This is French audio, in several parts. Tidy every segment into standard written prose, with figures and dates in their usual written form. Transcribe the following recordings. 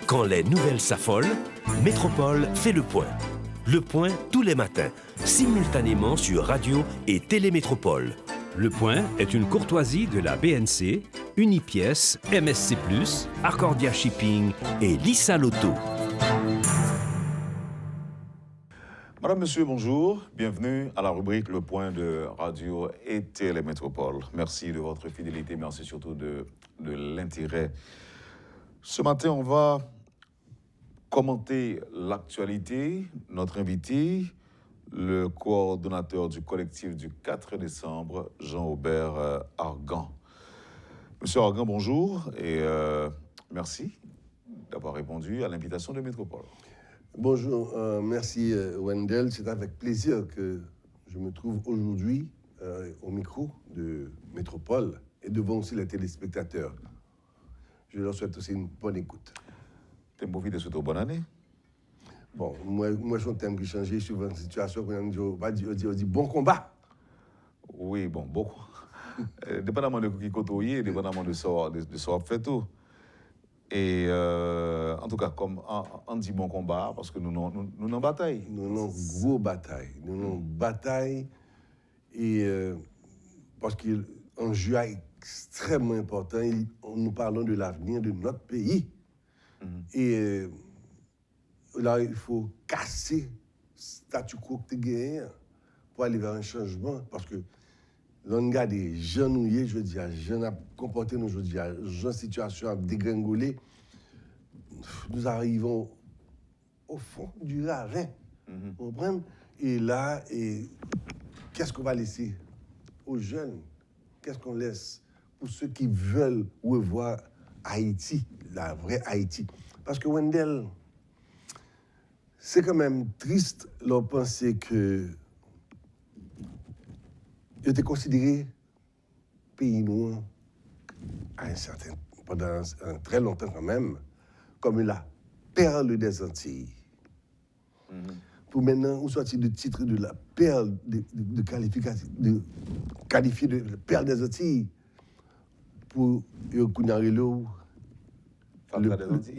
Quand les nouvelles s'affolent, Métropole fait le point. Le point tous les matins, simultanément sur Radio et Télémétropole. Le point est une courtoisie de la BNC, Unipièce, MSC+, Accordia Shipping et Lissa Lotto. Madame, Monsieur, bonjour. Bienvenue à la rubrique Le Point de Radio et Télémétropole. Merci de votre fidélité, merci surtout de l'intérêt. Ce matin, on va commenter l'actualité. Notre invité, le coordonnateur du collectif du 4 décembre, Jean-Aubert Argan. Monsieur Argan, bonjour et merci d'avoir répondu à l'invitation de Métropole. Bonjour, merci Wendell. C'est avec plaisir que je me trouve aujourd'hui au micro de Métropole et devant aussi les téléspectateurs. Je leur souhaite aussi une bonne écoute. Tu as envie de souhaiter une bonne année? Bon, moi je thème qui change suivant la situation. On dit bon combat. Oui, bon, beaucoup. Dépendamment de qui côtoyer, dépendamment de ça fait tout. Et en tout cas, comme on dit bon combat, parce que nous en bataille. Nous avons gros bataille. Nous avons bataille et parce qu'un jeu extrêmement important. Nous parlons de l'avenir de notre pays. Et là, il faut casser le statu quo que tu gagnes pour aller vers un changement. Parce que l'on a des jeunes, je dis, jeunes à comporter nous, je dis, jeunes situation à dégringoler. Nous arrivons au fond du ravin. Vous comprenez? Et là, qu'est-ce qu'on va laisser aux jeunes? Qu'est-ce qu'on laisse pour ceux qui veulent revoir Haïti, la vraie Haïti? Parce que Wendell, c'est quand même triste de penser que il était considéré pays noir pendant un très longtemps quand même, comme la perle des Antilles. Pour maintenant, on sortit le titre de la perle de qualifier de perle des Antilles pour Yokunarelo.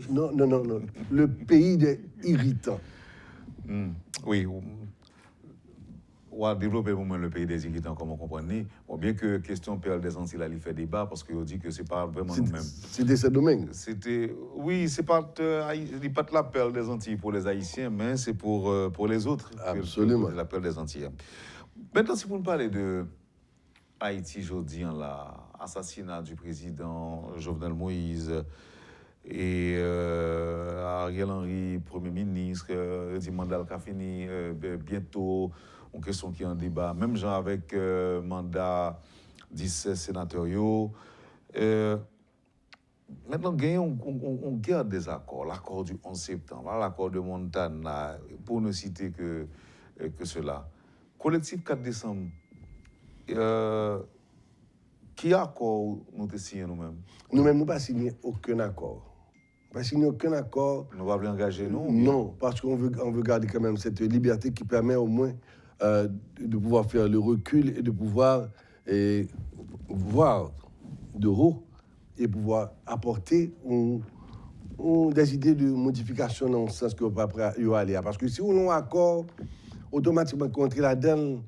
Non, le pays des irritants. Oui, on va développer le pays des irritants, comme on comprend. Bon, bien que question perle des Antilles, là, il fait débat parce qu'on dit que c'est pas vraiment nous-mêmes. C'était ce domaine. Oui, c'est pas la perle des Antilles pour les Haïtiens, mais c'est pour les autres. Absolument. La perle des Antilles. Maintenant, si vous nous parlez de Haïti aujourd'hui, l'assassinat du président Jovenel Moïse et Ariel Henry, Premier ministre, Mandal Kafini, bientôt, une question qui est en débat, même genre avec mandat 17 sénatoriaux. Maintenant, on garde des accords, l'accord du 11 septembre, l'accord de Montana, pour ne citer que cela. Collectif 4 décembre, qui accord nous avons signé nous-mêmes? Nous-mêmes, nous n'avons pas signé aucun accord. Pas signé aucun accord. Nous n'avons pas engagé, non? Non, parce qu'on veut garder quand même cette liberté qui permet au moins de pouvoir faire le recul et de pouvoir voir de haut et pouvoir apporter des idées de modification dans le sens que on va aller. Parce que si on a un accord, automatiquement, on entre là-dedans,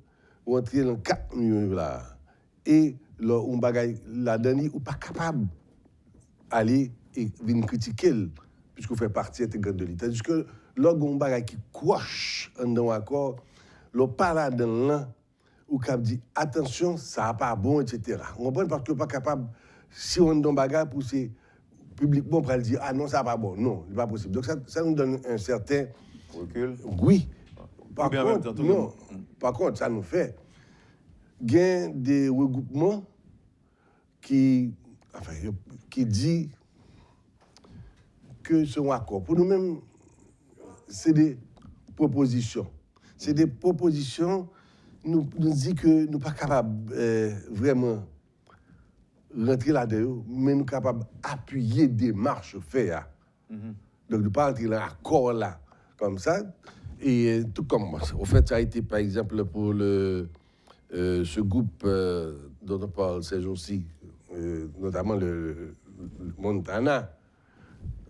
on entre dans 4 millions là. Et là, on bagaille là-dedans, on n'est pas capable d'aller et venir critiquer, puisqu'on fait partie intégrante de l'État. Tandis que là, on bagaille qui couche dans l'accord, là, pas là-dedans, ou qui dit attention, ça n'est pas bon, etc. On comprend parce qu'on n'est pas capable, si on est dans le bagage, pour c'est publiquement pour dire ah non, ça n'est pas bon. Non, ce n'est pas possible. Donc ça nous donne un certain recul. Oui. Par contre, ça nous fait gain des regroupements qui dit que ce accord. Pour nous-mêmes, c'est des propositions. C'est des propositions nous dit que nous ne sommes pas capables vraiment rentrer là-dedans, mais nous sommes capables d'appuyer des marches faites. Donc, nous ne pas rentrer dans l'accord là, comme ça. Et tout comme moi. Au fait, ça a été, par exemple, pour ce groupe dont on parle ces jours-ci, notamment le Montana.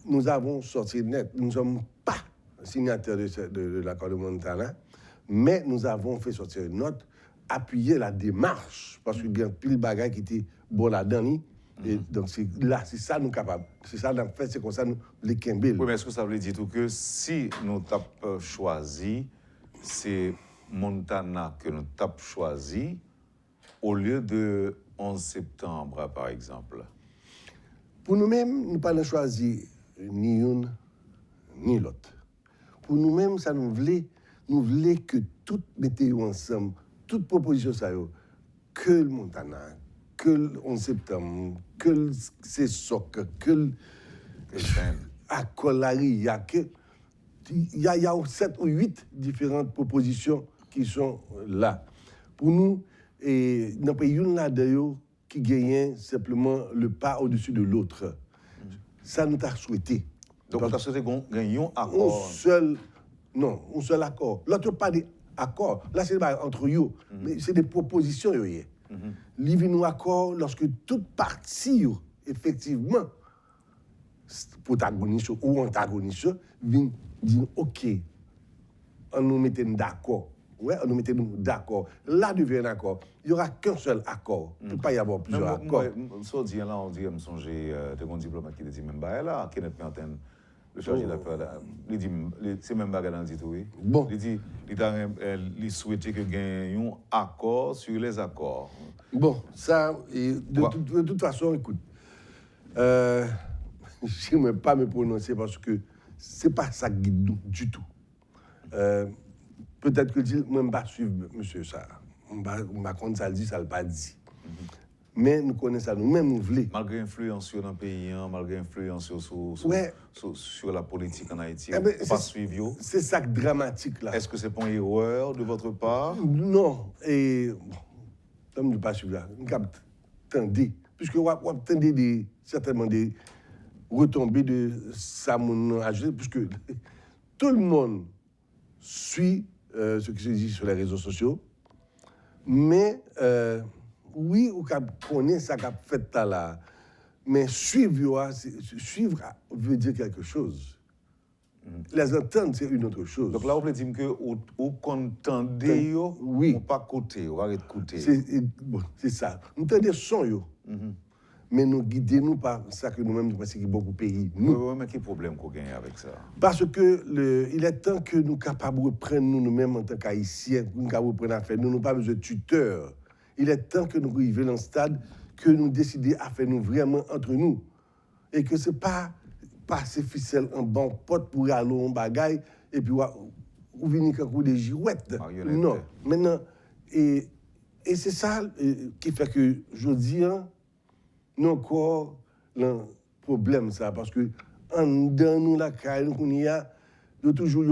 nous avons sorti net. Nous ne sommes pas signataires de l'accord de Montana, mais nous avons fait sortir une note, appuyer la démarche, parce qu'il y a pile de bagages qui étaient bon là-dedans. Et donc, c'est ça nous capables. C'est ça, en fait, c'est comme ça nous les Kimbel. Oui, mais est-ce que ça veut dire tout que si nous avons choisi, c'est Montana que nous avons choisi au lieu de 11 septembre, par exemple? Pour nous-mêmes, nous n'avons pas choisi ni une ni l'autre. Pour nous-mêmes, ça nous voulait que tout météo ensemble, toute proposition, ça y est, que le Montana, que le 11 septembre, que le CESOC, que le Akolari, il y a 7 ou 8 différentes propositions qui sont là. Pour nous, et dans le pays, il y en a d'ailleurs qui gagnent simplement le pas au-dessus de l'autre. Ça nous a souhaité. Donc, on a souhaité gagner un accord. Un seul accord. L'autre pas d'accord. Là, c'est entre eux. Mais c'est des propositions. Ils viennent un accord lorsque toute partie, effectivement, protagoniste ou antagoniste, viennent dire OK, on nous mettait d'accord. Ouais, on nous mettait d'accord. Là, devient un accord. Il n'y aura qu'un seul accord. Il ne peut pas y avoir plusieurs accords. Ça dit là, on dit, je me songe de mon diplomate qui dit même là, Kenneth Martin, le chargé d'affaires, il dit, c'est même bagarre dans le dit, oui. Bon. Il dit, il souhaitait que gagne un accord sur les accords. Bon, ça, de toute façon, écoute, je n'aime pas me prononcer parce que ce n'est pas ça qui guide nous du tout. Peut-être que je ne vais pas suivre monsieur ça. Je ne vais pas ça le dit, ça ne l'a pas dit. Mais nous connaissons ça, nous-mêmes, nous voulons. Malgré l'influence sur le pays, malgré l'influence sur la politique en Haïti, on pas suivre. C'est ça qui est dramatique là. Est-ce que c'est pas une erreur de votre part? Non. Et bon, je ne pas suivre là. Nous attendez. Puisque vous attendez certainement des retombées de ça, puisque tout le monde suit ce qui se dit sur les réseaux sociaux. Mais oui, on connaît ça qu'a fait là. Mais suivre veut dire quelque chose. Les entendre, c'est une autre chose. Donc là, on peut dire que vous contendez, oui. Ou pas côté, ou arrêtez de côté. C'est ça. Nous entendons son, mais nous guidons par ça que nous-mêmes, nous pensons qu'il y a beaucoup de pays. Oui, mais quel problème qu'on gagne avec ça? Parce que il est temps que nous soyons capables de reprendre nous-mêmes en tant qu'Haïtiens, nous capables de reprendre affaire. Nous n'avons pas besoin de tuteurs. Il est temps que nous arrivions dans le stade que nous décidions à faire nous vraiment entre nous. Et que ce n'est pas passer ficelle en bon pote pour aller en bagaille et puis ou venir comme des girouettes. Non. Maintenant, et c'est ça qui fait que je dis, nous encore le problème ça parce que en dans nous la caille nous y a toujours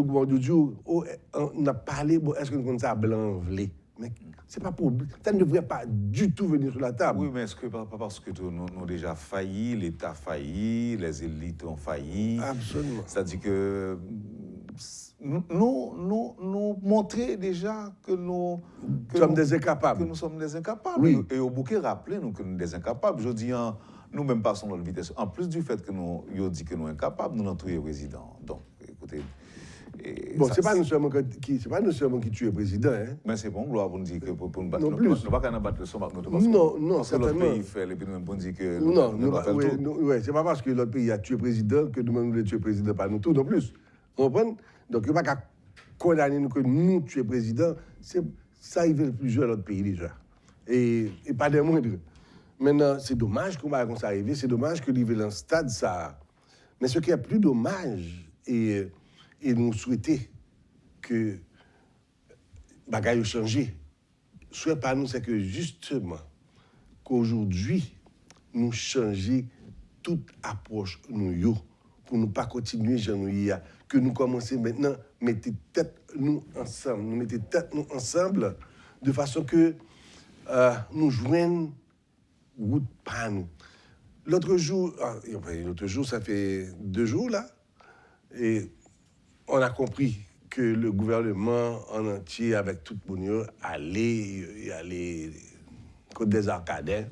on a parlé est-ce que nous connaissons ça blanc vlé mais c'est pas pour ça ne devrait pas du tout venir sur la table. Oui, mais est-ce que pas parce que nous avons déjà failli, l'État a failli, les élites ont failli. Absolument. C'est-à-dire que nous montrer déjà que nous sommes des incapables. Que nous sommes des incapables. Oui. Et au bouquet, rappelez-nous que nous sommes des incapables. Je dis, nous-mêmes passons notre vitesse. En plus du fait que nous dit que nous sommes incapables, nous n'avons pas tué le président. Donc, écoutez. Bon, c'est pas nous seulement qui tue le président. Hein. Mais c'est bon, gloire pour nous dire que pour nous battre. Non plus. Nous ne pouvons pas battre le son parce non, que l'autre pays fait, et puis nous pouvons dire que non, c'est pas parce que l'autre pays a tué le président que nous-mêmes nous voulons tuer le président, pas nous tous non plus. Vous comprenez? Donc, il n'y a pas qu'à condamner nous que nous tuer le président. Ça arrive dans plusieurs autres pays déjà. Et pas des moindres. Maintenant, c'est dommage qu'on va comme ça arriver, c'est dommage que l'arrivée dans le stade, ça. Mais ce qui est plus dommage, et nous souhaitons que bagaille ait changé. Soit pas nous, c'est que justement, qu'aujourd'hui, nous changeons toute approche nous pour ne pas continuer que nous commençons maintenant à mettre tête nous ensemble, de façon que nous joignons route par nous. L'autre jour, ça fait 2 jours là, et on a compris que le gouvernement en entier, avec tout le monde, allait côté des Arcadins.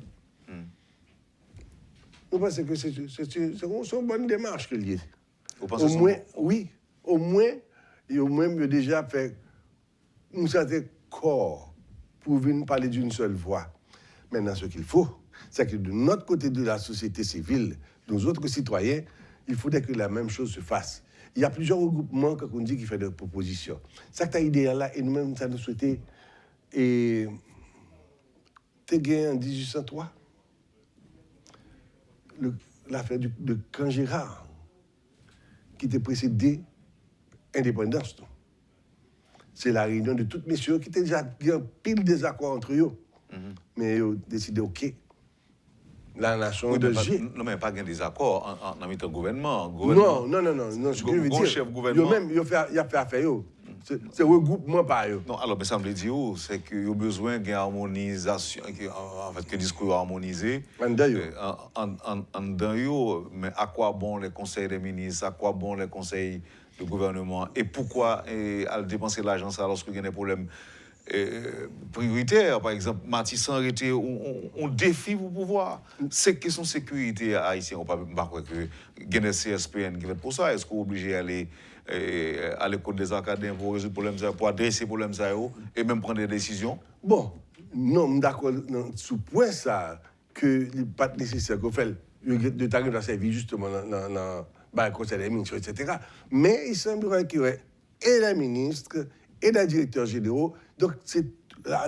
nous pensons que c'est une bonne démarche que lié. Vous pensez Au moins, oui, au moins, il a déjà fait un certain corps pour venir parler d'une seule voix. Maintenant, ce qu'il faut, c'est que de notre côté de la société civile, nous autres citoyens, il faudrait que la même chose se fasse. Il y a plusieurs regroupements, comme on dit, qui font des propositions. Cette idée-là, et nous-mêmes, ça nous souhaitait, et tu gagné en 1803, l'affaire de Camp Gérard, qui était précédé indépendance. C'est la réunion de toutes messieurs qui étaient déjà un pile désaccord entre eux. Mais ils ont décidé, OK, la nation de G. Non, mais pas de désaccord en même temps gouvernement. Non, ce que je veux dire, chef gouvernement. il a fait affaire. C'est regroupement par eux. Non, alors, mais ça me dire, c'est qu'il y a besoin d'une harmonisation, en fait, que discours harmonisé. Mais à quoi bon les conseils des ministres, à quoi bon les conseils du gouvernement, et pourquoi dépenser l'argent ça lorsqu'il y a des problèmes prioritaires, par exemple, Matissan était on défie pour pouvoir. C'est question de sécurité haïtienne, on ne peut pas croire que il y a des CSPN qui fait pour ça. Est-ce qu'on est obligé d'aller à l'école des académiens pour résoudre les problèmes, pour adresser les problèmes et même prendre des décisions? Bon, non, d'accord, sous point ça, que il n'est pas nécessaire qu'on fasse de tarif dans sa vie, justement, dans le conseil des ministres, etc. Mais il semblerait qu'il y ait et les ministres et les directeurs généraux. Donc, c'est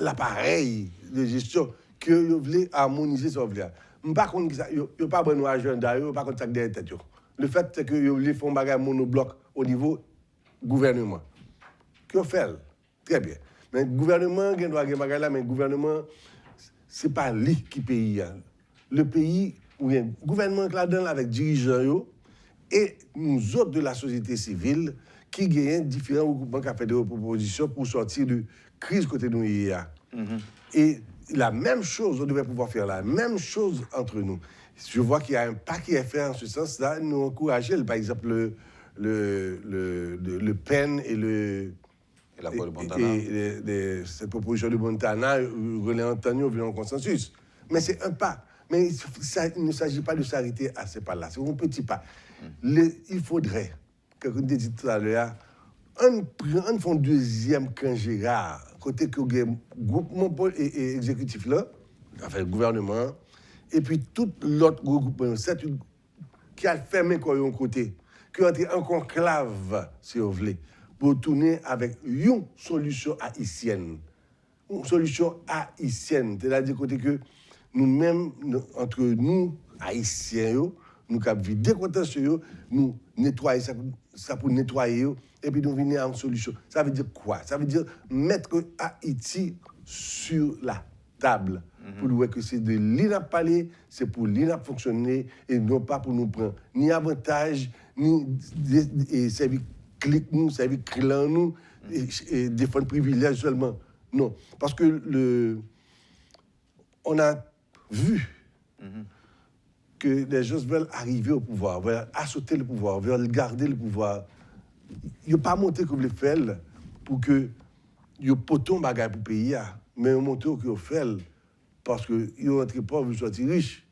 l'appareil de gestion que vous voulez harmoniser sur vous. Par contre, il n'y a pas bon agenda, il n'y a pas de ça derrière tête. Le fait, c'est que vous voulez faire un bagage monobloc au niveau gouvernement. Que fait? Très bien. Mais le gouvernement, il doit avoir bagage là, mais le gouvernement, ce n'est pas lui qui paye. Le pays, le gouvernement là-dedans avec dirigeants et nous autres de la société civile qui gagnent différents groupements qui ont fait des propositions pour sortir de crise côté nous hier. Et la même chose, on devrait pouvoir faire la même chose entre nous. Je vois qu'il y a un pas qui est fait en ce sens-là, nous encourager, par exemple, le PEN et l'accord de Montana. Et cette proposition de Montana, René Antonio vient en consensus. Mais c'est un pas. Mais il ne s'agit pas de s'arrêter à ces pas-là. C'est un petit pas. Il faudrait, comme on dit tout à l'heure, on fait un deuxième Camp Gérard, côté que le groupement et exécutif là, enfin le gouvernement, et puis tout l'autre groupement, qui a fermé quoi un côté, qui a été en conclave, si vous voulez, pour tourner avec une solution haïtienne. Une solution haïtienne, c'est-à-dire côté que nous-mêmes, entre nous, haïtiens, nous avons vidé des contentieux, nous nettoyer ça pour nettoyer, et puis nous venir à une solution. Ça veut dire quoi? Ça veut dire mettre Haïti sur la table. Pour voir que c'est de l'INAP parler, c'est pour l'INAP fonctionner, et non pas pour nous prendre ni avantage, ni servir clic nous, servir client nous, et défendre privilèges seulement. Non. Parce que on a vu que les gens veulent arriver au pouvoir, veulent assauter le pouvoir, veulent garder le pouvoir. Ils n'ont pas monté comme le fait pour que ils potent un bagage pour payer, mais ils ont monté qu'ils ont fait parce qu'ils ont entré pauvres, ils sont sortis riches.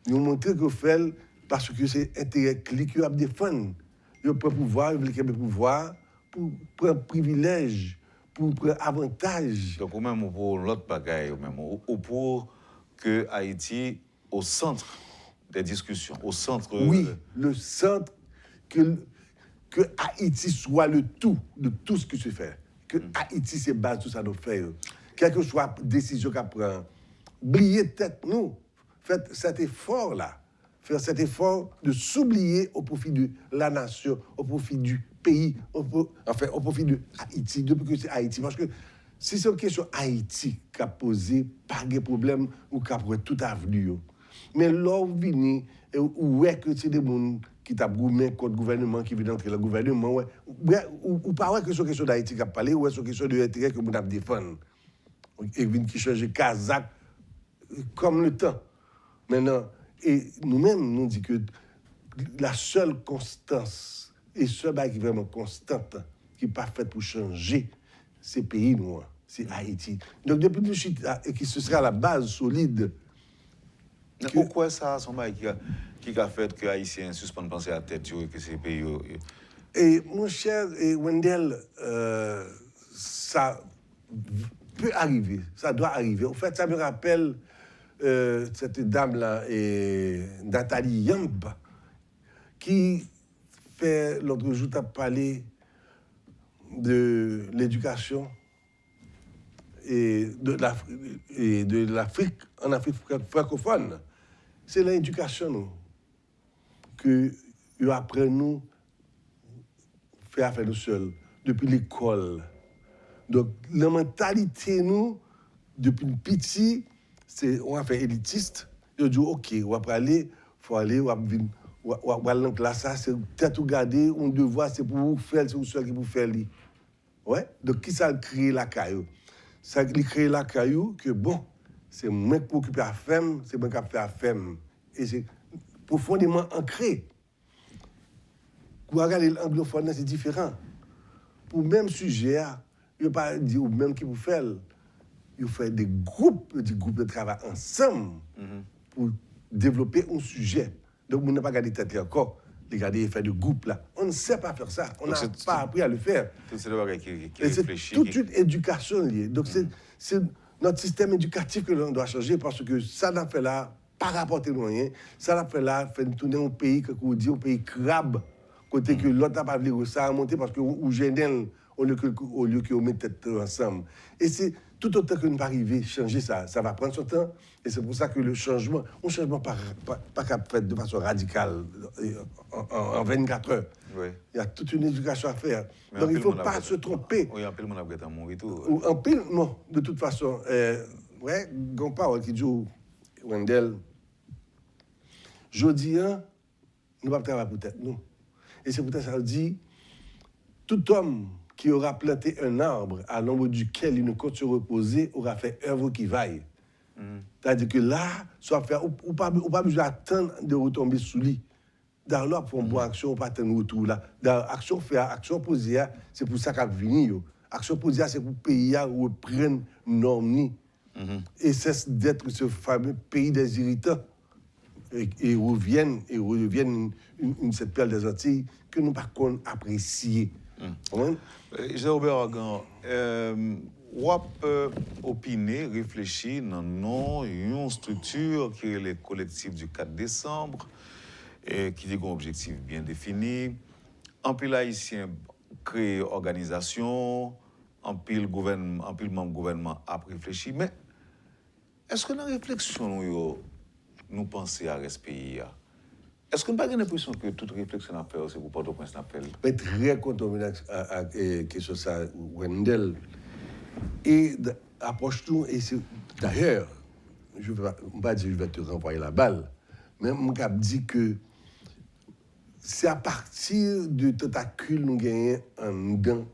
Ils ont montré qu'ils ont fait parce que c'est intérêt clic qu'ils ont défendu. Ils ont pris le pouvoir, ils veulent le pouvoir pour prendre privilège, pour prendre avantage. Donc, même pour l'autre bagaille, ou pour que Haïti au centre des discussions, au centre... Oui, le centre, que Haïti soit le tout de tout ce qui se fait. Que Haïti se base tout ça nous fait. Quelle que soit la décision qu'on prend, oubliez tête nous. Faites cet effort-là. Faire cet effort de s'oublier au profit de la nation, au profit du pays, au profit de Haïti, depuis que c'est Haïti. Parce que si c'est une question Haïti qui a posé, pas de problème ou qui a pris tout avenue. Mais là, vous venez, où est que c'est des gens qui t'a gourmé contre le gouvernement, qui vient d'entrer le gouvernement, ou pas que c'est une question d'Haïti qui a parlé, ou est-ce une question de l'intérêt que vous avez défendu. Et qui change Kazakh comme le temps. Maintenant, et nous-mêmes, nous disons que la seule constance, et ce qui est vraiment constante, qui n'est pas faite pour changer, c'est le pays noir, c'est Haïti. Donc, depuis que et qui ce sera la base solide Pourquoi ça, son bail qui a fait que les Haïtiens suspendent penser à tête et que ces pays... Et mon cher Wendell, ça peut arriver, ça doit arriver. En fait, ça me rappelle cette dame-là, Nathalie Yamb, qui fait l'autre jour, tu as parlé de l'éducation et de l'Afrique, en Afrique francophone. C'est l'éducation, nous, que nous apprenons faire affaire nous seuls, depuis l'école. Donc, la mentalité, nous, depuis petit, c'est, on a fait élitiste. On dit, OK, on va aller, il faut aller, on va aller en classe, ça, c'est peut-être tout garder, on devoir, c'est pour vous faire, c'est vous seul qui vous faire. Ouais? Donc, qui ça a créé la caillou? Ça a créé la caillou que, bon, c'est moi qui m'occupe à la femme, c'est moi qui fait la femme. Et c'est profondément ancré. Pour regarder l'anglophone, c'est différent. Pour le même sujet, il ne pas dire ou même qui vous fait, il fait des groupes de travail ensemble pour développer un sujet. Donc, on n'a pas gardé tête encore, regarder faire de groupes là. On ne sait pas faire ça. On n'a pas appris à le faire. C'est le bagage qui réfléchit. C'est toute une éducation liée. Donc, c'est notre système éducatif que l'on doit changer parce que ça n'a fait là, pas rapporter rien. Ça n'a fait là, fait tourner un pays, que vous dites, un pays crabe. Côté que l'autre n'a pas voulu ça a monté parce que ou gênait au lieu qu'on mette tête ensemble. Et c'est tout autant que nous pas arriver changer ça va prendre son temps et c'est pour ça que le changement, un changement pas fait de façon radicale en 24 heures. Oui. Il y a toute une éducation à faire. Mais donc il ne faut pas se tromper. Oui, en pile mon abgata mourir tout. En pile non, de toute façon ouais, gon parole qui dit Wendell jodi nous pas travailler pour tête nous. Et c'est pour ça que ça dit, tout homme qui aura planté un arbre à l'ombre duquel il ne compte se reposer aura fait œuvre qui vaille. C'est-à-dire que là, ou pas besoin d'attendre de retomber sous lui. Dans l'ordre, pour une bonne action, on pas attendre retour là. Dans l'action faire, action posée, c'est pour ça qu'à venir. Action posée, c'est pour le pays reprendre norme. Et cesse d'être ce fameux pays des irritants. Et reviennent cette perle des Antilles que nous pas apprécier. Jean-Robert Agan, on peut opiner, réfléchir dans une structure qui est le collectif du 4 décembre, qui a un objectif bien défini. En pile haïtien créer organisation, en pile membre gouvernement a réfléchi. Mais est-ce que dans la réflexion, nous pensons à respecter? Est-ce qu'on n'a pas l'impression que toute réflexion à faire, c'est pour Port-au-Prince d'appel? Je suis très content de la question ça, Wendell. Et approche-nous, et d'ailleurs, je ne vais pas dire que je vais te renvoyer la balle, mais je vais dire que c'est à partir de tentacules que nous gagnons en dedans,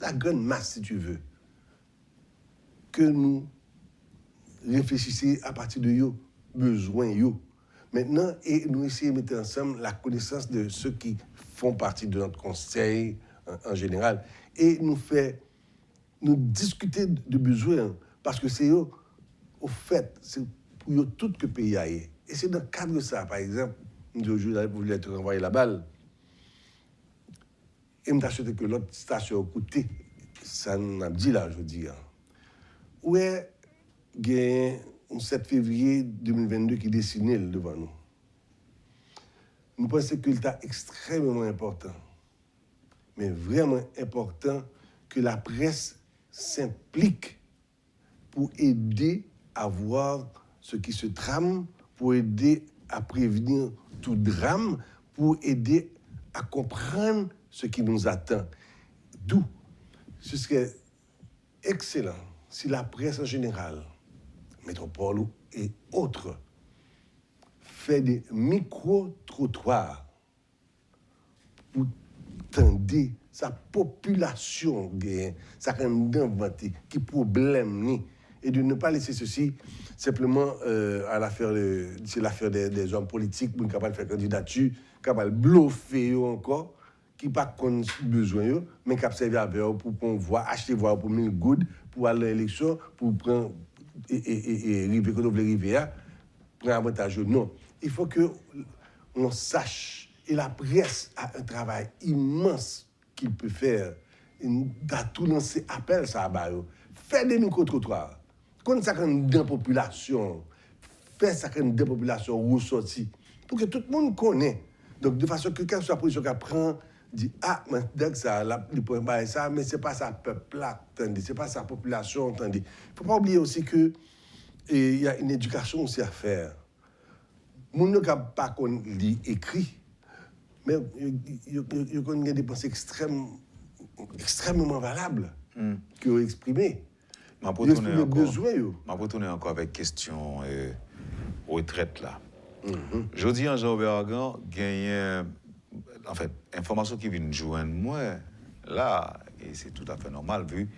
la grande masse, si tu veux, que nous réfléchissons à partir de nos besoins. Maintenant, et nous essayons de mettre ensemble la connaissance de ceux qui font partie de notre conseil en général et nous discuter de besoins parce que c'est eux, au fait, c'est pour eux tout que le pays a. Et c'est dans le cadre de ça, par exemple, je voulais te renvoyer la balle et me t'acheter que l'autre station côté, ça nous a dit là, je veux dire. Ouais, il y a un 7 février 2022 qui dessinait devant nous. Nous pensons que c'est extrêmement important, mais vraiment important que la presse s'implique pour aider à voir ce qui se trame, pour aider à prévenir tout drame, pour aider à comprendre ce qui nous attend. D'où ce serait excellent si la presse en général, Métropole et autres, fait des micro-trottoirs pour tendre sa population, sa inventer, qui problème, et de ne pas laisser ceci simplement à l'affaire des hommes politiques, pour capable de faire candidature, capable de bluffer encore, qui pas qu'on besoin, mais qui servi à faire pour qu'on voit, acheter voix pour 1000 gouttes, pour aller à l'élection, pour prendre et arriver quand on veut arriver. prend avantage. Non. Il faut que l'on sache, et la presse a un travail immense qu'il peut faire. Il a tout lancé appel ça à faire des micro-trottoirs. Quand ça crée une population, faire ça crée une population ressortie, pour que tout le monde connaisse. Donc, de façon que quelle soit la position qu'elle prend, dit ah, mais dès que ça, il peut pas ça, mais c'est pas sa peuple là, c'est pas sa population, attendez. Il faut pas oublier aussi que il y a une éducation aussi à faire. Les gens ne peuvent pas lire écrit, mais ils ont des pensées extrêmement valables qu'ils ont exprimées. Je vais retourner encore avec question retraite là. Je dis à Jean-Robert Argan, gagne en fait, information qui vient de joindre moi là, et c'est tout à fait normal vu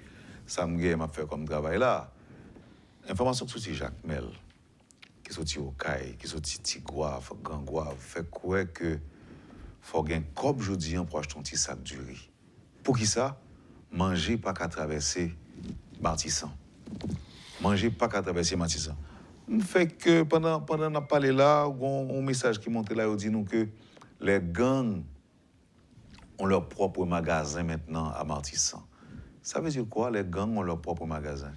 ça m'a fait comme travail là. Information sur Jacques Mel, qui sorti au Caille, qui sorti Tigouave, Gangouave, fait quoi que faut gagner comme je dis pour acheter un petit sac du riz. Pour qui ça? Manger pas qu'à traverser Martissan. Manger pas qu'à traverser Martissan. Fait que pendant qu'on a parlé là, un message qui montait là, il dit nous que les gangs ont leur propre magasin maintenant à Martissan. Ça veut dire quoi, les gangs ont leur propre magasin?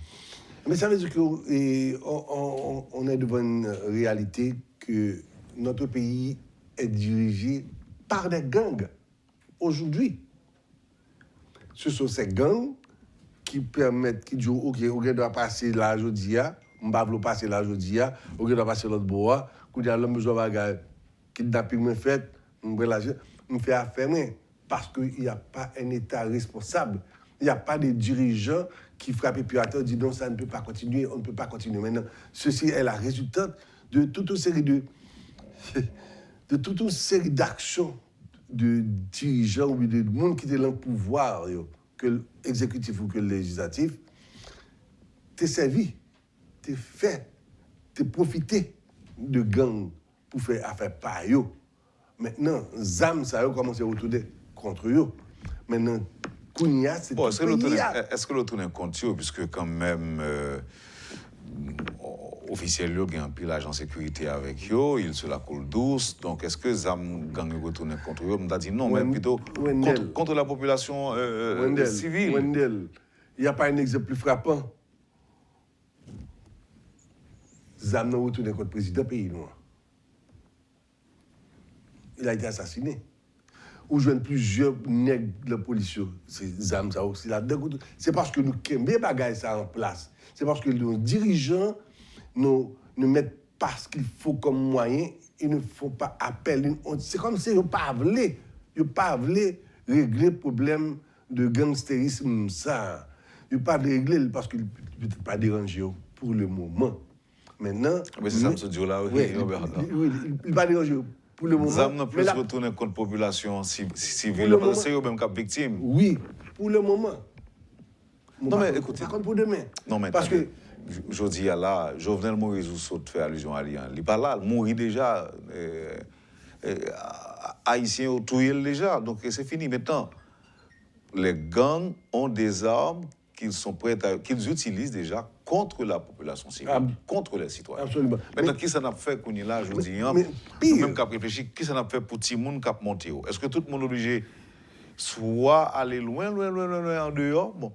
Mais ça veut dire qu'on est devant une réalité que notre pays est dirigé par des gangs aujourd'hui. Ce sont ces gangs qui permettent, qui disent, OK, on doit passer là aujourd'hui, on va passer là aujourd'hui, on doit passer l'autre bois, qu'on dit, l'homme besoin de bagarre, kidnapping me fait, on fait affaire, parce qu'il n'y a pas un État responsable. Il n'y a pas de dirigeants qui frappent et puis attendent, disent non, ça ne peut pas continuer, on ne peut pas continuer. Maintenant, ceci est la résultante de toute une série d'actions de dirigeants ou de monde qui est dans le pouvoir, que l'exécutif ou que le législatif, t'es servi, t'es fait, t'es profité de gangs pour faire affaire par eux. Maintenant, ZAM, ça a commencé à retourner contre eux. Maintenant, Kounia, c'est bon, est-ce que l'autre est contre eux, puisque quand même, officiel, il y a un pile agent de sécurité avec eux, il se la coule douce. Donc, est-ce que ZAM gang retourne contre eux? On a dit non, mais plutôt contre la population civile. Wendell, il n'y a pas un exemple plus frappant. ZAM n'a retourné contre le président du pays noir. Il a été assassiné. Ou joignent plusieurs nègres de la police. C'est ZAM, ça aussi. C'est parce que nous mettons bagaille ça en place. C'est parce que nos dirigeants ne mettent pas ce qu'il faut comme moyen. Ils ne font pas appel. C'est comme si ils n'ont pas voulu régler le problème de gangstérisme. Ça. Ils n'ont pas régler parce qu'ils ne peuvent pas déranger pour le moment. Maintenant. Mais c'est ça, M. Diola, oui, Robert. Oui, il ne va pas déranger. Pour le moment, ZAM n'a plus retourné contre la population civile. C'est eux-mêmes qui sont victimes. Oui, pour le moment. Non, mais écoutez. Par contre, pour demain. Non, mais parce que. Je dis à là, Jovenel Moïse ou saute fait allusion à Lien. Il n'est pas là, il mourit déjà. Haïtiens ont tué déjà. Donc c'est fini. Maintenant, les gangs ont des armes qu'ils utilisent déjà contre la population civile, contre les citoyens. Absolument. Maintenant, qui ça n'a fait qu'on est là, je dis, même qu'à réfléchir, qui ça n'a fait pour tout le monde qui a monté? Est-ce que tout le monde est obligé soit aller loin en dehors? Bon,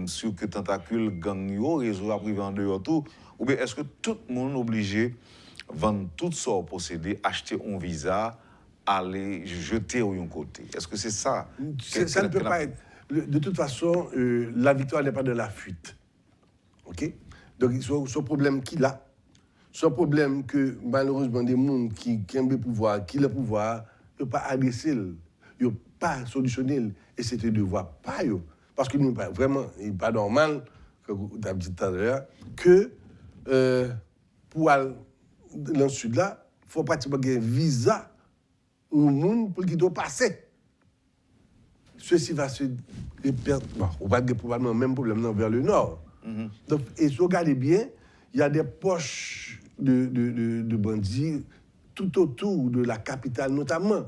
sûr que tentacule gang yo, réseau à privé en dehors tout, ou bien est-ce que tout le monde est obligé de vendre tout son possédé, acheter un visa, aller jeter au côté? Est-ce que c'est ça? Ça ne peut pas être. De toute façon, la victoire n'est pas de la fuite. OK? Donc, ce problème qu'il a, ce problème que malheureusement des gens qui aiment le pouvoir, qui le pouvoir, ne peuvent pas adresser, ne peuvent pas solutionner, et c'est un devoir pas eux. Parce que nous, vraiment, il n'est pas normal, comme tu as dit tout à l'heure, que pour aller dans le sud-là, il faut pratiquement un visa au monde pour qu'il doit passer. Ceci va se répéter. Bon, on va probablement le même problème vers le nord. Donc, et si vous regardez bien, il y a des poches de bandits tout autour de la capitale notamment.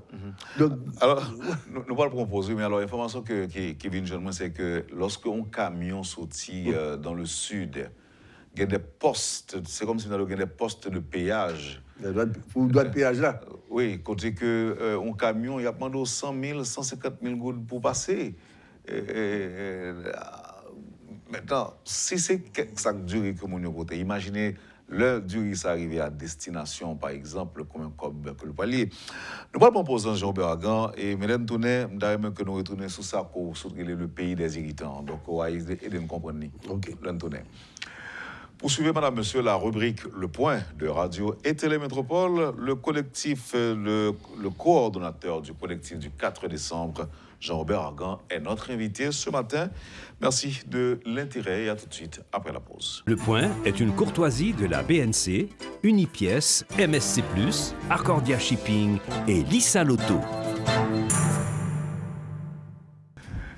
Donc, alors, nous pas le proposer, mais alors l'information qui vient de moi, c'est que lorsqu'un camion sortit dans le sud, il y a des postes, c'est comme si on avait des postes de péage. Pour le droit de péage là. Oui, côté que un camion, il y a demandé 100 000, 150 000 gouttes pour passer. Maintenant, si c'est ça durée que mon côté, imaginez l'heure durée ça arrive à destination, par exemple, comme que le palier. Nous parlons de Jean-Robert Argan et mesdames tourner, d'ailleurs que nous retournons sur ça pour le pays des irritants. Donc, on va aider de nous comprendre. OK. Poursuivez, madame, monsieur, la rubrique Le Point de Radio et Télémétropole. Le collectif, le coordonnateur du collectif du 4 décembre, Jean-Robert Argan, est notre invité ce matin. Merci de l'intérêt et à tout de suite après la pause. Le Point est une courtoisie de la BNC, Unipièce, MSC+, Arcordia Shipping et Lisa Lotto.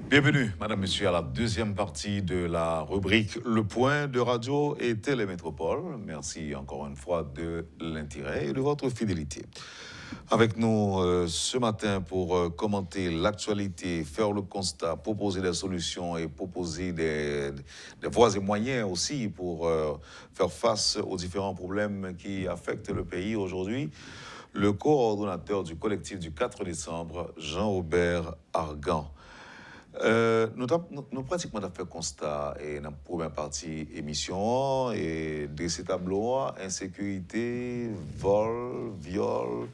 Bienvenue, madame, monsieur, à la deuxième partie de la rubrique Le Point de Radio et Télémétropole. Merci encore une fois de l'intérêt et de votre fidélité. Avec nous ce matin pour commenter l'actualité, faire le constat, proposer des solutions et proposer des voies et moyens aussi pour faire face aux différents problèmes qui affectent le pays aujourd'hui. Le coordonnateur du collectif du 4 décembre, Jean-Robert Argan. Nous pratiquement fait constat et dans la première partie émission et de ces tableaux insécurité, vol, viol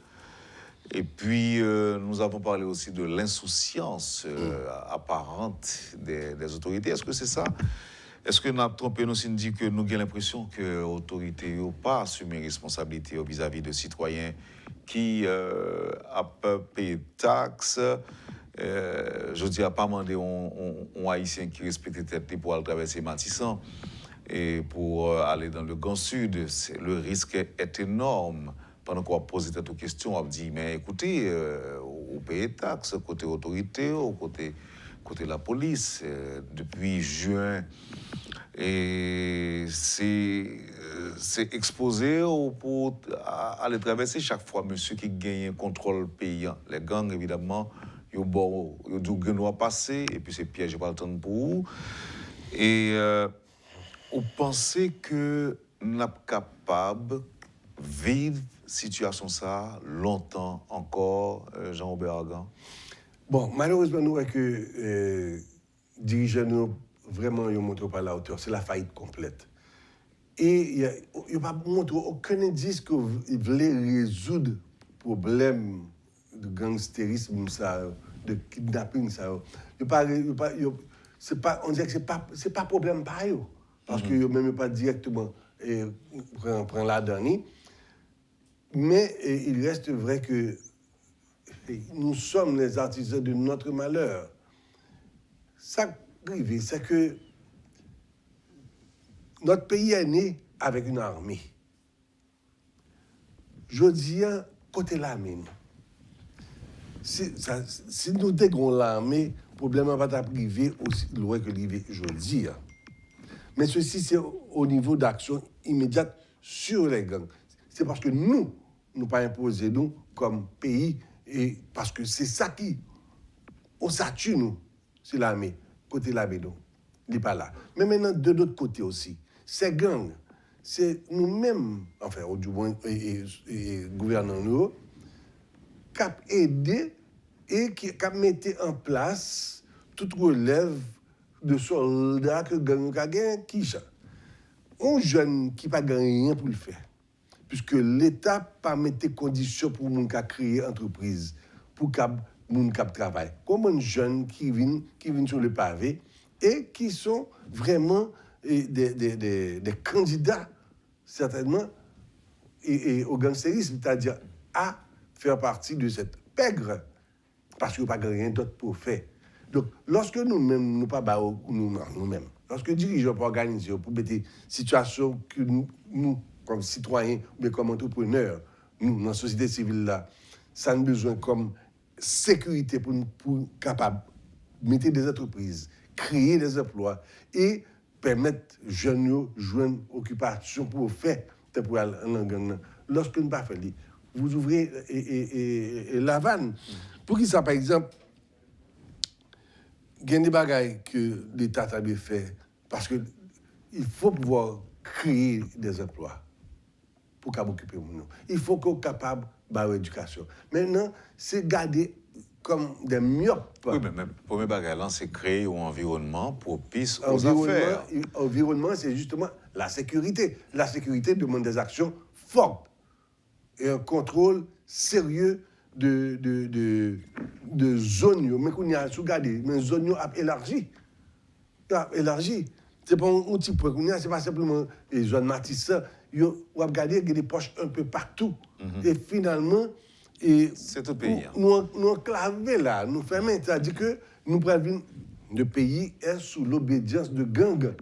et puis nous avons parlé aussi de l'insouciance apparente des autorités. Est-ce que c'est ça? Est-ce que nous avons trompé nous si nous dit que nous avons l'impression que les autorités n'ont pas assumé responsabilité vis-à-vis de citoyens qui ont payé taxes? Je dis à pas demander un haïtien qui respecte tête pour aller traverser Matissan et pour aller dans le Grand Sud, le risque est énorme. Pendant qu'on va poser cette question, on va dire mais écoutez, vous payez taxes côté autorité, côté la police depuis juin et c'est exposé pour aller traverser chaque fois monsieur qui gagne un contrôle payant. Les gangs évidemment ils ont doit passer et puis c'est piège pas le temps pour vous et vous pensez que nous sommes capables de vivre situation ça longtemps encore, Jean-Robert Argan? Bon, malheureusement nous voyons que dirigeants nous vraiment ils montrent pas la hauteur, c'est la faillite complète. Et il n'y a pas montré aucun indice qu'ils voulaient résoudre le problème de gangstérisme, ça, de kidnapping, ça. On dirait que c'est pas problème par eux. Parce que même pas directement prend la dernière. Mais il reste vrai que nous sommes les artisans de notre malheur. Ça arrive, c'est que notre pays est né avec une armée. Je dis, côté l'armée, si nous dégrons l'armée, le problème va pas arriver aussi loin que l'arrivée, je dis. Mais ceci, c'est au niveau d'action immédiate sur les gangs. C'est parce que nous pas imposé nous comme pays, et parce que c'est ça qui, on s'attue nous, c'est l'armée, côté l'armée, donc, il n'est pas là. Mais maintenant, de l'autre côté aussi, ces gangs, c'est nous-mêmes, enfin, du moins, et gouvernants nous, qui ont aidé et qui ont mis en place toute relève de soldats que gang a gagné, qui ça? Un jeune qui n'a pas gagné rien pour le faire. Puisque l'État n'a pas mis des conditions pour les gens créer entreprise, pour les gens qui travaillent. Comme un jeune qui vient sur le pavé et qui sont vraiment des candidats, certainement, et au gangsterisme, c'est-à-dire à faire partie de cette pègre, parce qu'il n'y a pas rien d'autre pour faire. Donc, lorsque nous-mêmes, nous-mêmes, lorsque les dirigeants pour organiser, pour mettre des situations que nous comme citoyens, mais comme entrepreneurs, nous, dans la société civile, là, ça a besoin comme sécurité pour capable de mettre des entreprises, créer des emplois et permettre aux jeunes de jouer une occupation pour faire, pour aller en gang. Lorsque nous ne pas faire, vous ouvrez la vanne. Pour qui ça, par exemple, il y a des bagailles que l'État a fait parce qu'il faut pouvoir créer des emplois pour qu'on occupe nous. Il faut qu'on soit capable de l'éducation. Maintenant, c'est garder comme des myopes. Oui, mais le premier bagage, c'est créer un environnement propice aux affaires. Environnement, c'est justement la sécurité. La sécurité demande des actions fortes et un contrôle sérieux de zones. Mais qu'on y a regardé, mais zones a élargi. C'est pas un petit point qu'on y a, c'est pas simplement les zones Matisse. On a regardé, il y a des poches un peu partout. Et finalement, c'est tout pays. Nous enclavés là, nous fermons. C'est-à-dire que nous prenons le pays est sous l'obédience de gangs.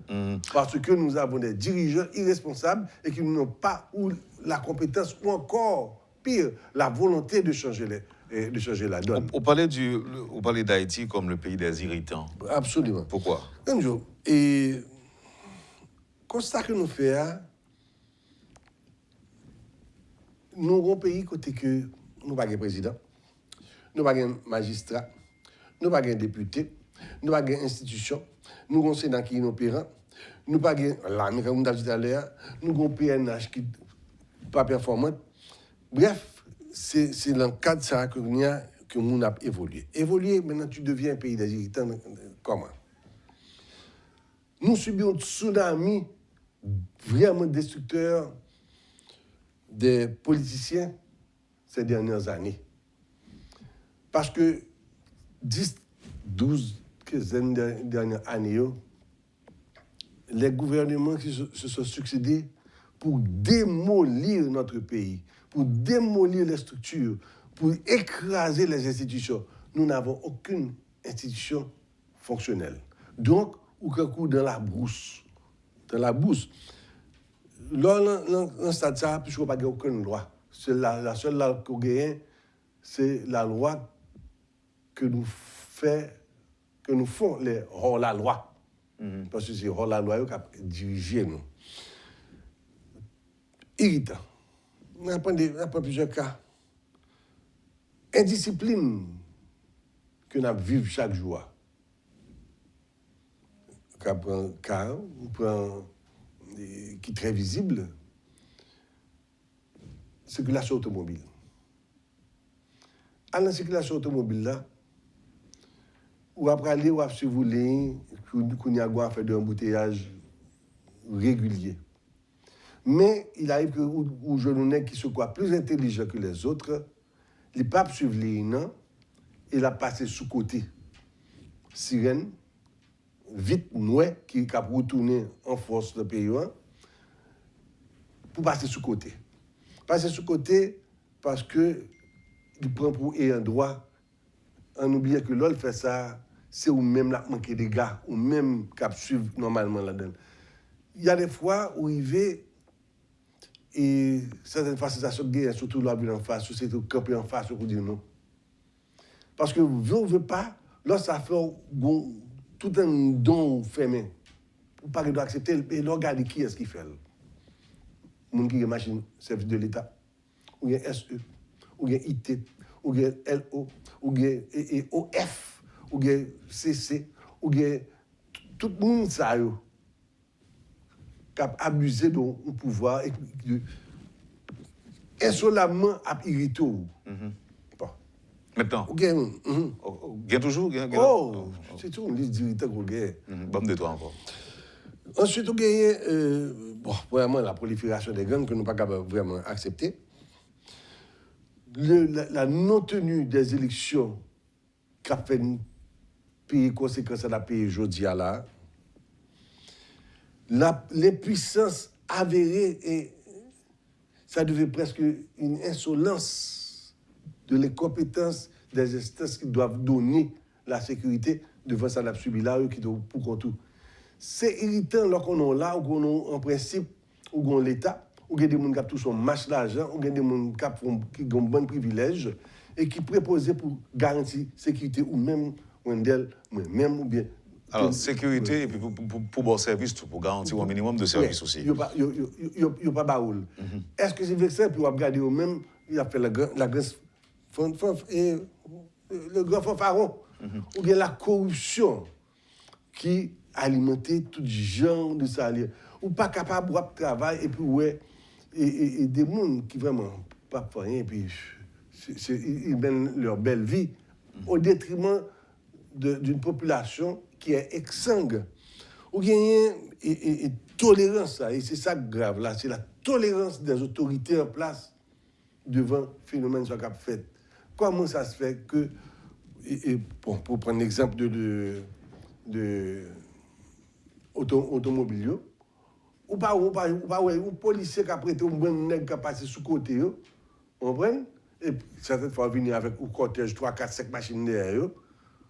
Parce que nous avons des dirigeants irresponsables et qui n'ont pas la compétence ou encore, pire, la volonté de changer la donne. On parlait d'Haïti comme le pays des irritants. Absolument. Pourquoi? Un jour, et constat que nous faisons, nous avons un pays côté que nous n'avons pas de président, nous n'avons pas de magistrat, nous n'avons pas de député, nous n'avons pas d'institution, nous avons un Sénat qui est inopérant, nous n'avons pas l'armée, comme on a dit tout à l'heure, nous avons un PNH qui n'est pas performant. Bref, c'est dans le cadre de ça que nous avons évolué. Évoluer, maintenant tu deviens un pays des irritants. Comment? Nous subissons un tsunami vraiment destructeur des politiciens ces dernières années. Parce que 10, 12, 15 dernières années, les gouvernements qui se sont succédés pour démolir notre pays, pour démolir les structures, pour écraser les institutions. Nous n'avons aucune institution fonctionnelle. Donc, ou qu'un coup dans la brousse. Dans la brousse. Là, dans ce stade, puisqu'on n'a pas aucune loi. C'est la seule loi qu'on gagne, c'est la loi que nous font les hors-la-loi. Parce que c'est hors-la-loi qui dirige nous. Irritant. On prend plusieurs cas. Indiscipline que nous vivons chaque jour. On prend qui est très visible, circulation automobile. À la circulation automobile, là, ou après aller, ou après vous voulez, qu'on y a fait de embouteillage régulier. Mais il arrive que les jeunes qui sont plus intelligents que les autres, ils ne peuvent pas suivre les lignes, et la passer sous côté. Sirène, vite, noué, qui a retourné en force le pays, pour passer sous côté. Passer sous côté parce que il prend pour un droit, en oubliant que l'autre fait ça, c'est ou même la manquer des gars, ou même qui suivre normalement là-dedans. Il y a des fois où il va et certaines facilitations de surtout la ville en face, c'est tout camper en face pour dire non. Parce que vous ne voulez pas, là ça fait tout un don fermé. Vous ne pouvez accepter et regarder qui est-ce qui fait. Les gens qui ont une machine, service de l'État, ou bien SE, ou bien IT, ou bien LO, ou bien OF, ou bien CC, ou bien tout le monde ça qui a abusé de son pouvoir et insolemment a irrité. Bon. Maintenant, gagne toujours. C'est tout, on dit irritant qu'on gagne. Bon de toi encore. Ensuite, on gagne, vraiment la prolifération des gangs que nous ne sommes pas capables vraiment accepter. La non-tenue des élections qui a fait payer conséquences à la pays aujourd'hui là. Les puissances avérées et ça devait presque une insolence de l'incompétence des instances qui doivent donner la sécurité devant ça, la subi là, qui doivent pour qu'on tout. C'est irritant lorsqu'on est là, ou qu'on a en principe, ou qu'on l'État, ou qu'il y a des gens qui touchent un masse d'argent, ou qu'il y a des gens qui ont un bon privilège, et qui préposent pour garantir sécurité, ou même, ou même, ou bien. Alors, sécurité, et puis pour bon service, pour garantir un minimum de service aussi. Il n'y a pas baoul. Est-ce que c'est vexé, puis on va regarder au même, il a fait le grand fanfaron, ou bien la corruption qui alimentait tout genre de ça. ou pas capable de travailler et puis ouais et des gens qui vraiment pas pour rien et puis ils mènent leur belle vie au détriment d'une population qui est exsangue. Ou gagne et tolérance et c'est ça grave là, c'est la tolérance des autorités en place devant le phénomène qui a fait. Comment ça se fait que pour prendre l'exemple de automobile, ou policier qui a prêté un bon nègre qui a passé sous côté, vous comprenez? Et certaines fois venir avec un cortège 3, 4, 5 machines derrière, vous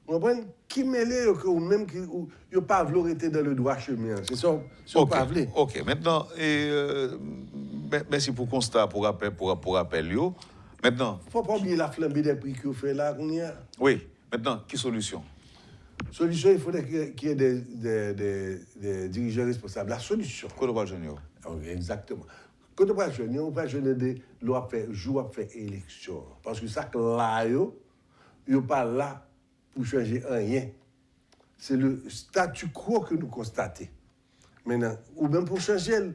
comprenez? Qui mêlent ou même qui n'ont pas voulu rester dans le droit chemin. C'est ça, pas voulu. Ok, maintenant, merci pour constat, pour rappel, Maintenant. Il ne faut pas oublier la flambée des prix qu'on fait là. Oui, maintenant, quelle solution? Solution, il faudrait qu'il y ait des dirigeants responsables. La solution. Côte d'Ivoire Junior. Oui, exactement. Côte d'Ivoire Junior, on va jeûner des lois jour à faire élection. Parce que ça, là, il n'est pas là pour changer rien. C'est le statu quo que nous constatons. Maintenant, ou même pour changer,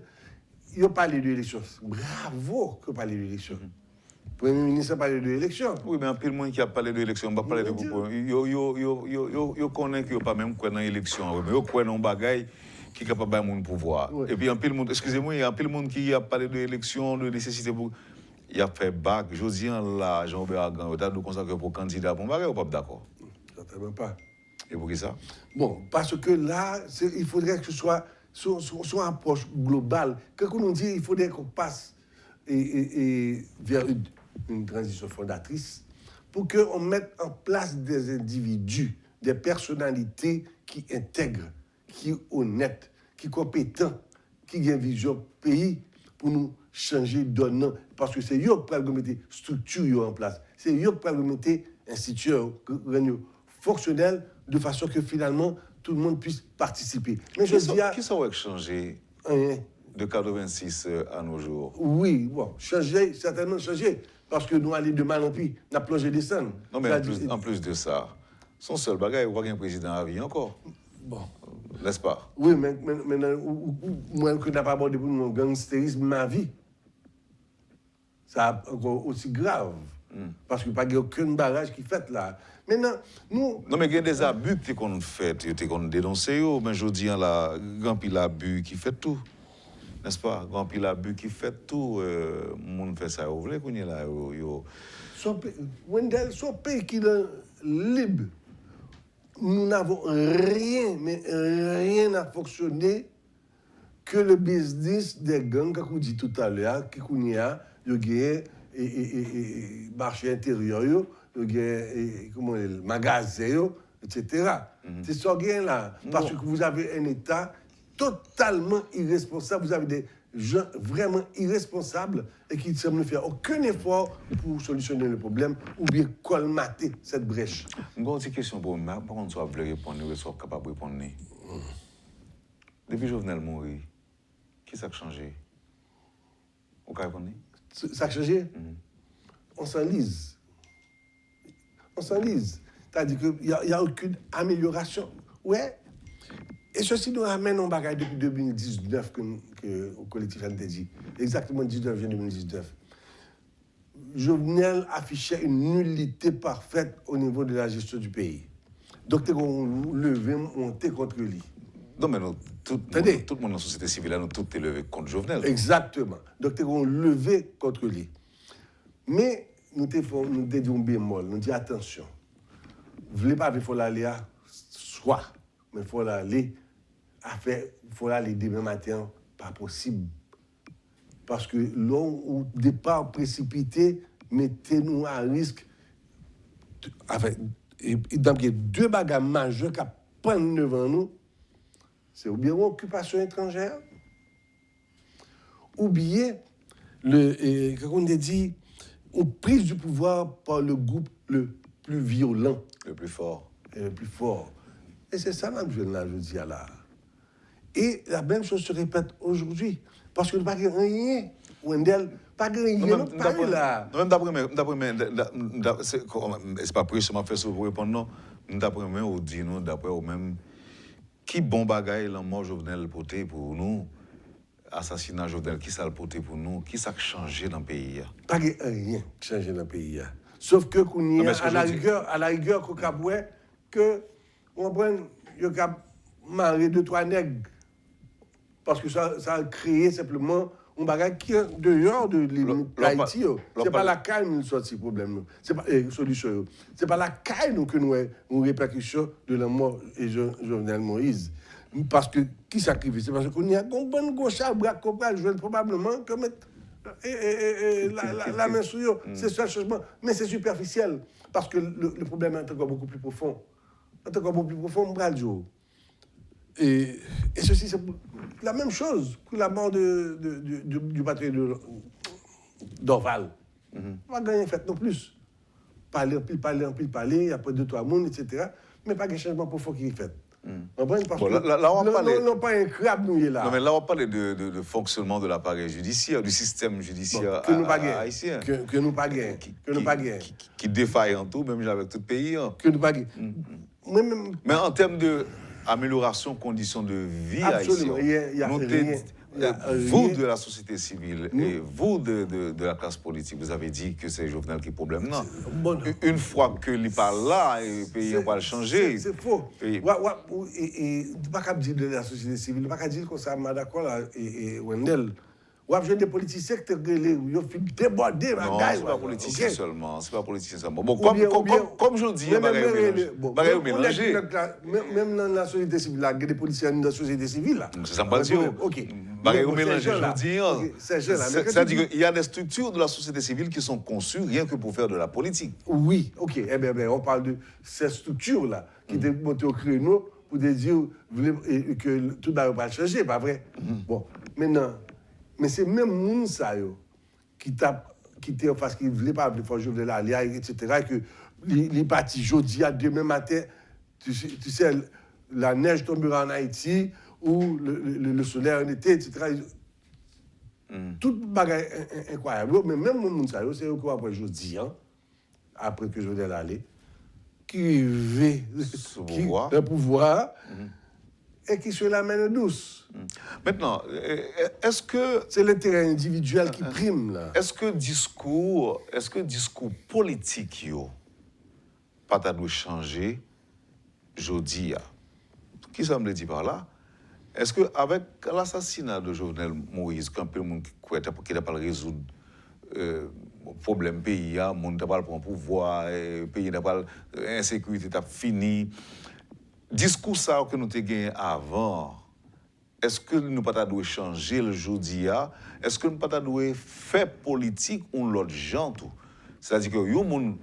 il a parlé de l'élection. Bravo que parler de l'élection. Le Premier ministre a parlé de l'élection. Oui, mais un peu de monde qui a parlé de l'élection, on va parler de beaucoup. Yo connaît qu'il n'y a pas même quoi dans l'élection, mais yo connaît un bagage qui est capable de faire pouvoir. Oui. Et puis un peu de monde, excusez-moi, il y a un peu de monde qui a parlé de l'élection, de nécessité pour. Il a fait bac, Josian là, Jean-Robert Agan, il a consacré pour candidat pour bagage ou pas d'accord? Certainement pas. Et pour qui ça? Bon, parce que là, il faudrait que ce soit une approche globale. Quand on dit il faudrait qu'on passe vers une transition fondatrice pour qu'on mette en place des individus, des personnalités qui intègrent, qui honnêtes, qui compétents, qui ont une vision pays pour nous changer donnant. Parce que c'est eux qui peuvent mettre structure en place. C'est eux qui peuvent mettre institut fonctionnel de façon que finalement tout le monde puisse participer. Mais je dis qui ça va changer de 86 à nos jours? Oui, bon, changer, certainement changer. Parce que nous allons de mal en pis, nous avons plongé des scènes. Non, mais en plus de ça, son seul bagage, il y a un président à vie encore. Bon. N'est-ce pas? Oui, mais moi, que je n'ai pas abordé pour mon gangstérisme, ma vie, ça encore aussi grave. Parce qu'il n'y a pas aucun barrage qui fait là. Maintenant, nous. Non, mais il y a des abus qu'on fait, qu'on dénonce, mais je dis, là, grand pile abus qui fait tout. N'est-ce pas? Grand pile abus qui fait tout. Moun fait ça, vous voulez qu'on y est là? Wendell, son pays qui est libre, nous n'avons rien, mais rien à fonctionner que le business des gangs, comme on dit tout à l'heure, qui y a, le marché intérieur, le magasin, etc. C'est ça qui est là. Parce que vous avez un État totalement irresponsable. Vous avez des gens vraiment irresponsables et qui ne semblent ne faire aucun effort pour solutionner le problème ou bien colmater cette brèche. Une grande question pour moi, par contre, soit vous répondre ou soit capable de répondre. Depuis Jovenel mourir, qui ça a changé? Vous pouvez répondre? Ça a changé? On s'enlise. On s'enlise. C'est-à-dire qu'il n'y a aucune amélioration. Ouais. Et ceci nous ramène en bagage depuis 2019 que le collectif a dit. Exactement 19 juin 2019. Jovenel affichait une nullité parfaite au niveau de la gestion du pays. Donc, on levait, monté contre lui. Non, mais nous, tout le monde dans la société civile, nous tous levé contre Jovenel. Exactement. Donc, on levé contre lui. Mais nous disons bémol, nous disons attention. Vous ne voulez pas, il faut aller à soi, mais il faut aller à faire, il faut aller demain matin, pas possible. Parce que l'on, au départ précipité, mettez-nous à risque. Donc, il y a deux bagages majeurs qui prennent devant nous. C'est ou bien l'occupation étrangère, ou bien, comme on a dit, une prise du pouvoir par le groupe le plus violent. Le plus fort. Et le plus fort. Et c'est ça que je dis là. Et la même chose se répète aujourd'hui. Parce que nous n'avons pas rien. Wendell, pas rien. Pas là. Même d'après, c'est pas précisément fait ça pour répondre, non. D'après moi, on dit, non, d'après même, qui bon bagaille la mort Jovenel porté pour nous, assassinat Jovenel, qui ça le porté pour nous? Qui ça a changé dans le pays? Pas rien qui change dans le pays. Sauf que qu'on y a, à la rigueur, qu'on a que on prend, il y a marrer 2-3 nègres. Parce que ça a créé simplement un bagage qui est dehors de l'Haïti. Ce n'est pas la caille nous sorti problème. Ce n'est pas solution. Ce n'est pas la caille que nous avons une répercussion de la mort de Jovenel Moïse. Parce que qui sacrifie? C'est parce qu'on y a un bon gauche à bras qu'on va jouer probablement comme la main sur eux. C'est ça le changement. Mais c'est superficiel. Parce que le problème est encore beaucoup plus profond. Encore beaucoup plus profond, Bradjo. Et ceci, c'est la même chose pour la mort du patron d'Orval. On va gagner fait non plus. Parler, après 2-3 mois, etc. Mais pas de changement profond qui est fait. Parce Bon, là, on va parler... Non, pas un crabe nous là. Non, mais là, on va parler de fonctionnement de l'appareil judiciaire, du système judiciaire haïtien. Que nous pas gagnons. Qui défaille en tout, même avec tout le pays. Que nous pas gagnons. Mais en termes d'amélioration conditions de vie haïtienne, vous de la société civile et vous de la classe politique, vous avez dit que c'est Jovenel qui est problème. Non. Une fois que il parle là, le pays va le changer. C'est faux. Et pas qu'à dire de la société civile, pas qu'à dire comme ça, d'accord et Wendell. Ou avez des politiciens qui ont débordé. Non, ce n'est pas politicien seulement. C'est pas politicien seulement. Bon, comme je dis, bagaille mélangé. Même dans la société civile, il y a des politiciens dans la société civile. C'est ça, pas dire. Bagaille mélangé, je dis. C'est-à-dire qu'il y a des structures de la société civile qui sont conçues rien que pour faire de la politique. Oui, ok. Eh bien, on parle de ces structures-là qui étaient montées au créneau pour dire que tout ne va pas changer, pas vrai? Bon, maintenant. Mais c'est même moun sa yo qui était en face, qui ne voulait pas appeler Fort Jovenel Alia, etc. Que les partis jeudi à demain matin, tu sais, la neige tombera en Haïti ou le soleil en été, etc. Tout bagage incroyable. Mais même moun sa yo, c'est eux qui vont après jeudi, après que Jovenel Alia, qui veut le pouvoir. Et qui se la main douce. Maintenant, est-ce que... C'est l'intérêt individuel qui prime, là. Est-ce que discours politique, pas doit changer, jeudi, qui ça me dit par là? Est-ce qu'avec l'assassinat de Jovenel Moïse, quand peu de monde qui n'a pas résoudre le problème pays, le monde n'a pas le pouvoir, le pays n'a pas l'insécurité, n'a fini... Discours ça que nous avons gagné avant, est-ce que nous ne pas dû changer le jeudi? Est-ce que nous ne pas dû faire politique ou l'autre genre tout? C'est-à-dire que les gens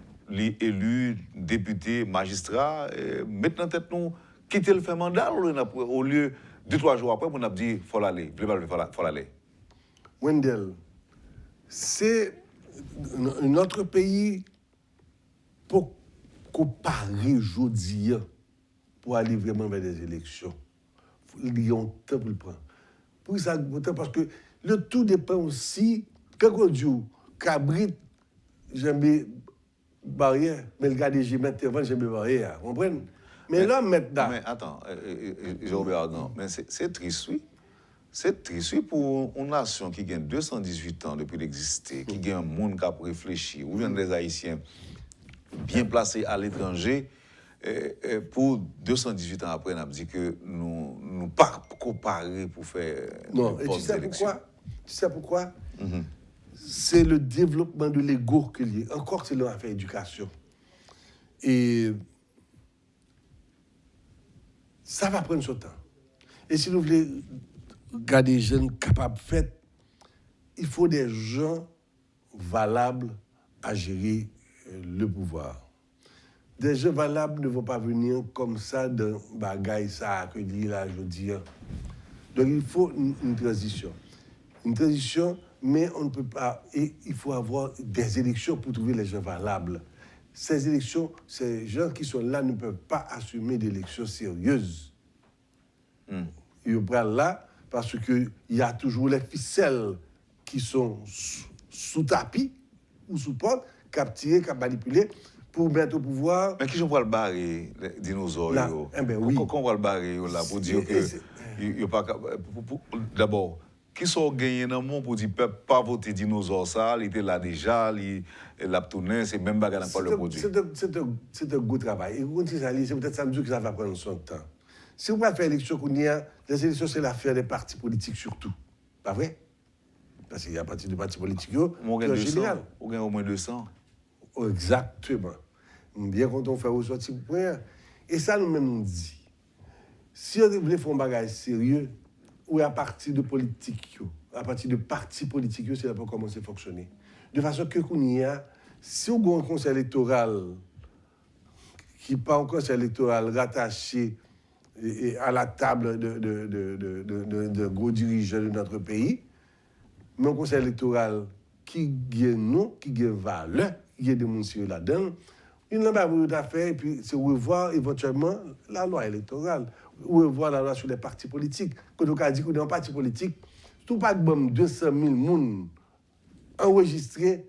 élus, députés, magistrats, mettent en tête nous quitter le fait mandat au lieu 2-3 jours après pour nous dire faut aller, faut aller. Wendell, c'est notre pays pour comparer jeudi pour aller vraiment vers des élections. Il y a un temps pour le prendre. Pour ça, parce que le tout dépend aussi, quand on dit, cabrit, j'aime barrière, mais le gars des j'aime barrière, vous comprenez? Mais là, maintenant... Mais attends, non, mais c'est triste, oui. C'est triste, oui, pour une nation qui gagne 218 ans depuis l'exister, qui gagne un monde qui a réfléchi, ou bien des Haïtiens bien placés à l'étranger. Et pour 218 ans après, on a dit que nous ne pas comparer pour faire. Non, et tu sais pourquoi? C'est le développement de l'ego qu'il y a. Encore, c'est l'affaire éducation. Et ça va prendre son temps. Et si vous voulez garder des jeunes capables de faire, il faut des gens valables à gérer le pouvoir. Des gens valables ne vont pas venir comme ça d'un bagaille ça que dit là, je dis. Donc il faut une transition. Une transition, mais on ne peut pas... Et il faut avoir des élections pour trouver les gens valables. Ces élections, ces gens qui sont là ne peuvent pas assumer d'élections sérieuses. Ils prennent là parce qu'il y a toujours les ficelles qui sont sous tapis ou sous porte, capturées, manipulées, pour mettre au pouvoir. Mais qui j'en le barrer, les dinosaures? Eh bien, oui. Qu'on va le barrer là pour dire que... D'abord, qui sont gagnés dans le monde pour dire peuple pas voter dinosaure ça, il était là déjà, il l'a tourné, c'est même bagarre dans le produit. C'est un gros travail. Et vous c'est peut-être ça me dit que ça va prendre son temps. Si vous voulez faire l'élection, les élections, c'est l'affaire des partis politiques surtout. Pas vrai? Parce qu'il y a parti de partis politiques en général. On gagne au moins 200. Exactement. Bien quand on fait ressortir pour rien. Et ça nous-mêmes nous dit. Si on voulait faire un bagage sérieux, ou à partir de politique, à partir de partis politiques, c'est là pour commencer à fonctionner. De façon que si on a un conseil électoral qui n'est pas un conseil électoral rattaché à la table de gros dirigeants de notre pays, mais un conseil électoral qui gagne nous, qui gagne valeur, qui gagne des gens là-dedans, il n'a pas beaucoup d'affaires, et puis c'est revoir éventuellement la loi électorale, revoir la loi sur les partis politiques. Quand on a dit qu'on est un parti politique, tout pas de 200 000 personnes enregistrées,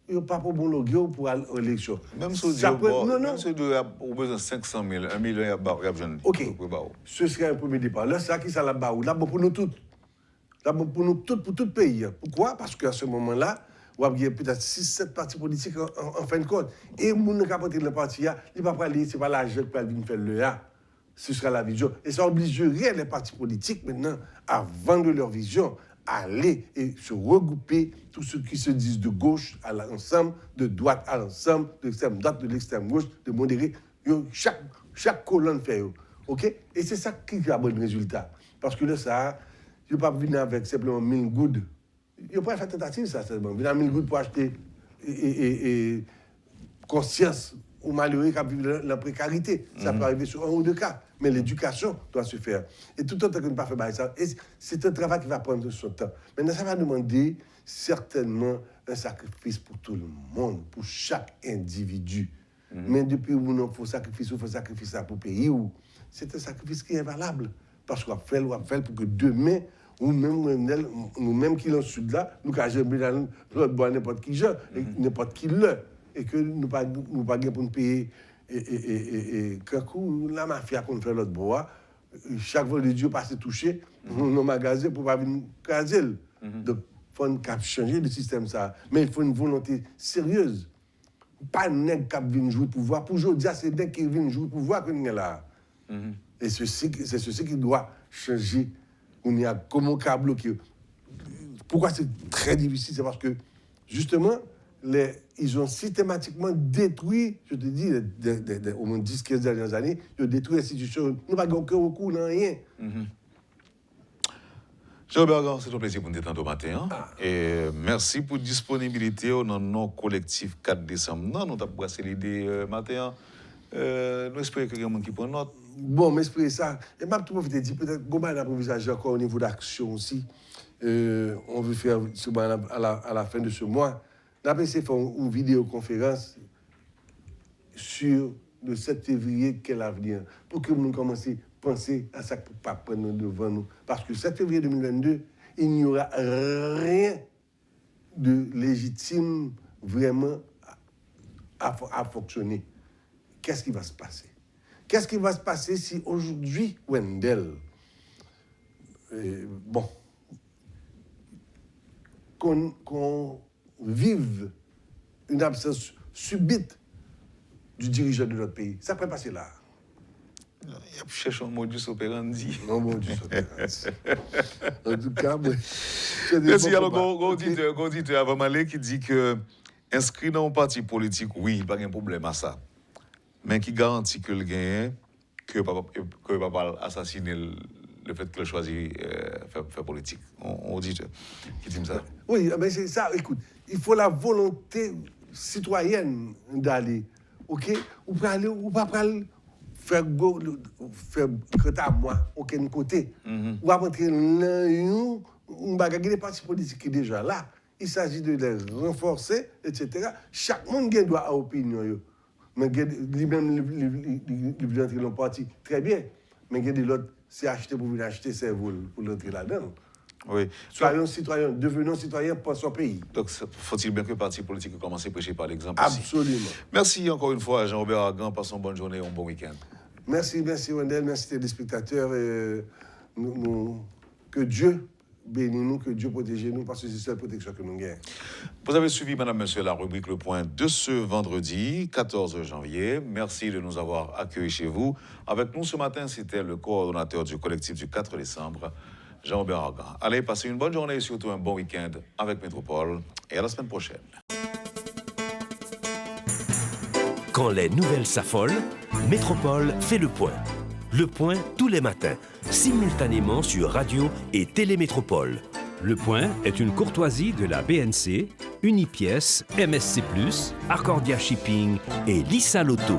il n'y a pas pour bon logo pour aller à l'élection. Même si on a besoin de 500 000, 1 million, il y a besoin de. Ok, ce serait un premier départ. Là, c'est ça qui est là bas. Là, pour nous tous. Là, pour nous tous, pour tout le pays. Pourquoi? Parce qu'à ce moment-là, il y a peut-être 6-7 partis politiques en fin de compte. Et les gens qui ont porté le parti, il ne va pas aller, ce n'est pas l'argent qui va venir faire le A. Ce sera la vision. Et ça obligerait les partis politiques maintenant à vendre leur vision, à aller et se regrouper, tous ceux qui se disent de gauche à l'ensemble, de droite à l'ensemble, de l'extrême droite, de l'extrême gauche, de modéré. Chaque colonne fait. OK? Et c'est ça qui a un bon résultat. Parce que là, ça, je ne vais pas venir avec simplement 1000 gouttes. Il n'y a pas fait tentative, ça, seulement. Venir à 1000 gouttes pour acheter et conscience aux malheureux qui vivent dans la précarité. Ça peut arriver sur un ou deux cas. Mais l'éducation doit se faire. Et tout autant qu'on ne peut pas faire ça, c'est un travail qui va prendre son temps. Maintenant, ça va demander certainement un sacrifice pour tout le monde, pour chaque individu. Mais depuis où on fait sacrifice, on fait sacrifice pour le pays, c'est un sacrifice qui est valable. Parce qu'on va faire pour que demain, nous-mêmes qui sommes sud là, nous avons jamais dans l'autre bois n'importe qui, n'importe qui le. Et que nous ne pouvons pas pour nous payer. Et quand la mafia qu'on fait l'autre bois, chaque fois que Dieu passe toucher, nos magasins pour ne pas venir caser. Donc, il faut changer le système. Ça. Mais il faut une volonté sérieuse. Pas nèg qui vient jouer le pouvoir. Pour aujourd'hui, c'est nèg qui vient jouer le pouvoir qu'on est là. Et c'est ceci qui doit changer. On y a comment qu'à bloquer. Pourquoi c'est très difficile? C'est parce que, justement, ils ont systématiquement détruit, je te dis, au moins 10-15 dernières années, ils ont détruit l'institution. Nous n'avons pas aucun recours dans rien. Jean-Robert, c'est un plaisir pour nous détendre au matin. Et merci pour la disponibilité dans nos collectifs 4 décembre. Non, nous avons brassé l'idée matin. Nous espérons qu'il y a des gens qui prennent note. Bon, mais espérons ça. Et même tout le monde dit, peut-être qu'on va envisager encore au niveau d'action aussi. On veut faire à la fin de ce mois. On a essayé de faire une vidéoconférence sur le 7 février qu'est l'avenir, pour que nous commencions à penser à ça pour ne pas prendre devant nous. Parce que le 7 février 2022, il n'y aura rien de légitime vraiment à fonctionner. Qu'est-ce qui va se passer? Qu'est-ce qui va se passer si aujourd'hui, Wendell, qu'on vive une absence subite du dirigeant de notre pays? Ça peut passer là. Il a cherché un modus operandi. Un modus operandi. En tout cas, merci. Alors, auditeur avant Malé qui dit que inscrit dans un parti politique, oui, il n'y a pas de problème à ça. Mais qui garantit que le gain, que ne va pas assassiner le fait qu'il choisit faire politique. Auditeur qui dit ça. Oui, mais c'est ça. Écoute, il faut la volonté citoyenne d'aller. OK? Ou pas aller, ou pas faire à moi, aucun côté. Ou pas rentrer dans un bagage des partis politiques qui est déjà là. Il s'agit de les renforcer, etc. Chaque monde doit avoir opinion. Mais lui-même, il veut entrer dans le parti, très bien. Mais il y a de l'autre, c'est acheter pour venir acheter, c'est pour l'entrer là-dedans. Oui. Soyons citoyens, devenons citoyens pour son pays. Donc, faut-il bien que le parti politique commence à prêcher par l'exemple? Absolument. Merci encore une fois, Jean-Robert Argan. Passons une bonne journée et un bon week-end. Merci Wendell, merci téléspectateurs. Que Dieu bénisse nous, que Dieu protège nous, parce que c'est cette protection que nous gagnons. Vous avez suivi, madame, monsieur, la rubrique Le Point de ce vendredi 14 janvier. Merci de nous avoir accueillis chez vous. Avec nous ce matin, c'était le coordonnateur du collectif du 4 décembre, Jean-Aubert Argan. Allez, passez une bonne journée et surtout un bon week-end avec Métropole. Et à la semaine prochaine. Quand les nouvelles s'affolent, Métropole fait le point. Le point tous les matins, simultanément sur Radio et Télémétropole. Le Point est une courtoisie de la BNC, Unipièce, MSC+, Accordia Shipping et Lissa Lotto.